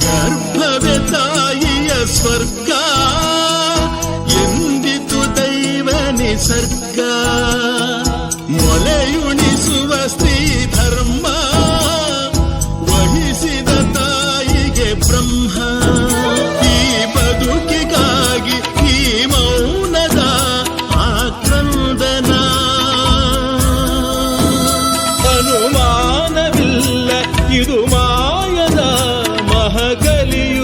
ಗರ್ಭವೇ ತಾಯಿಯ ಸ್ವರ್ಗ ಎಂದಿತು ದೈವ ನಿಸರ್ಗ. ಮೊಲೆಯುಣಿಸುವ ಸ್ತ್ರೀ ಧರ್ಮ ವಹಿಸಿದ ತಾಯಿಗೆ ಬ್ರಹ್ಮ. ಈ ಬದುಕಿಗಾಗಿ ಈ ಮೌನದ ಆಕ್ರಂದನ. ಅನುಮಾನವಿಲ್ಲ ಇದು ಮಾಯದ ಮಹಗಲಿ.